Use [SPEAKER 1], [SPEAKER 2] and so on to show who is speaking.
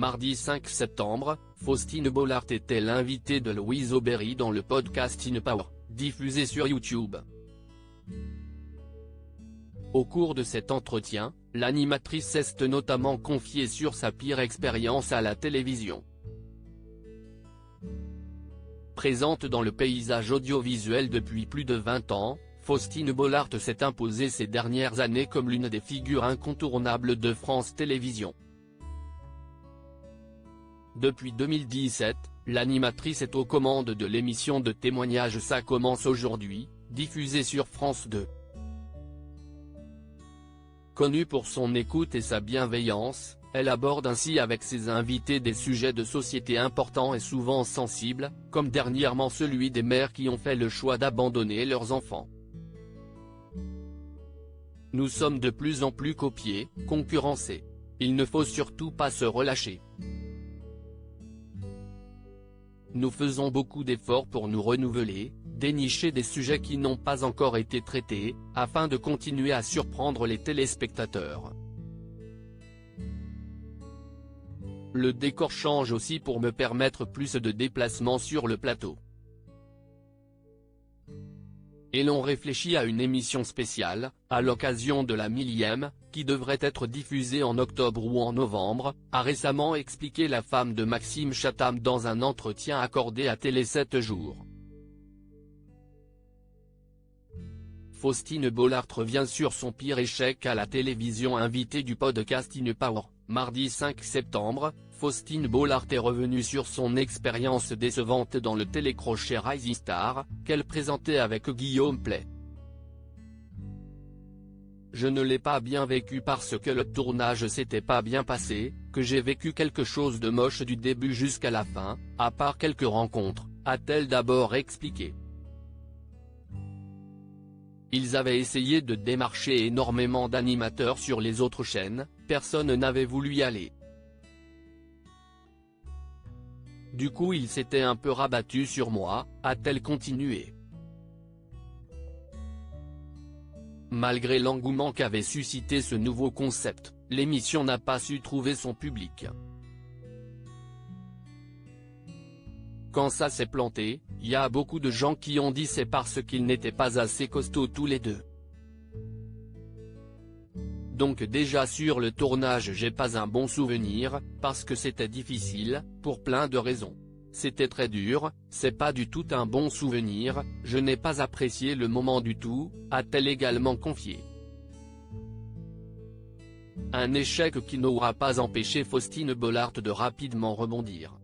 [SPEAKER 1] Mardi 5 septembre, Faustine Bollaert était l'invitée de Louise Aubéry dans le podcast In Power, diffusé sur YouTube. Au cours de cet entretien, l'animatrice s'est notamment confiée sur sa pire expérience à la télévision. Présente dans le paysage audiovisuel depuis plus de 20 ans, Faustine Bollaert s'est imposée ces dernières années comme l'une des figures incontournables de France Télévisions. Depuis 2017, l'animatrice est aux commandes de l'émission de témoignages Ça commence aujourd'hui, diffusée sur France 2. Connue pour son écoute et sa bienveillance, elle aborde ainsi avec ses invités des sujets de société importants et souvent sensibles, comme dernièrement celui des mères qui ont fait le choix d'abandonner leurs enfants. Nous sommes de plus en plus copiés, concurrencés. Il ne faut surtout pas se relâcher. Nous faisons beaucoup d'efforts pour nous renouveler, dénicher des sujets qui n'ont pas encore été traités, afin de continuer à surprendre les téléspectateurs. Le décor change aussi pour me permettre plus de déplacements sur le plateau. Et l'on réfléchit à une émission spéciale, à l'occasion de la 1000e, qui devrait être diffusée en octobre ou en novembre, a récemment expliqué la femme de Maxime Chatham dans un entretien accordé à Télé 7 jours. Faustine Bollaert revient sur son pire échec à la télévision. Invitée du podcast In Power, mardi 5 septembre, Faustine Bollaert est revenue sur son expérience décevante dans le télécrochet Rising Star, qu'elle présentait avec Guillaume Pley. Je ne l'ai pas bien vécu parce que le tournage s'était pas bien passé, que j'ai vécu quelque chose de moche du début jusqu'à la fin, à part quelques rencontres, a-t-elle d'abord expliqué. Ils avaient essayé de démarcher énormément d'animateurs sur les autres chaînes, personne n'avait voulu y aller. Du coup il s'était un peu rabattu sur moi, a-t-elle continué. Malgré l'engouement qu'avait suscité ce nouveau concept, l'émission n'a pas su trouver son public. Quand ça s'est planté, y a beaucoup de gens qui ont dit c'est parce qu'ils n'étaient pas assez costauds tous les deux. Donc déjà sur le tournage j'ai pas un bon souvenir, parce que c'était difficile, pour plein de raisons. C'était très dur, c'est pas du tout un bon souvenir, je n'ai pas apprécié le moment du tout, a-t-elle également confié. Un échec qui n'aura pas empêché Faustine Bollaert de rapidement rebondir.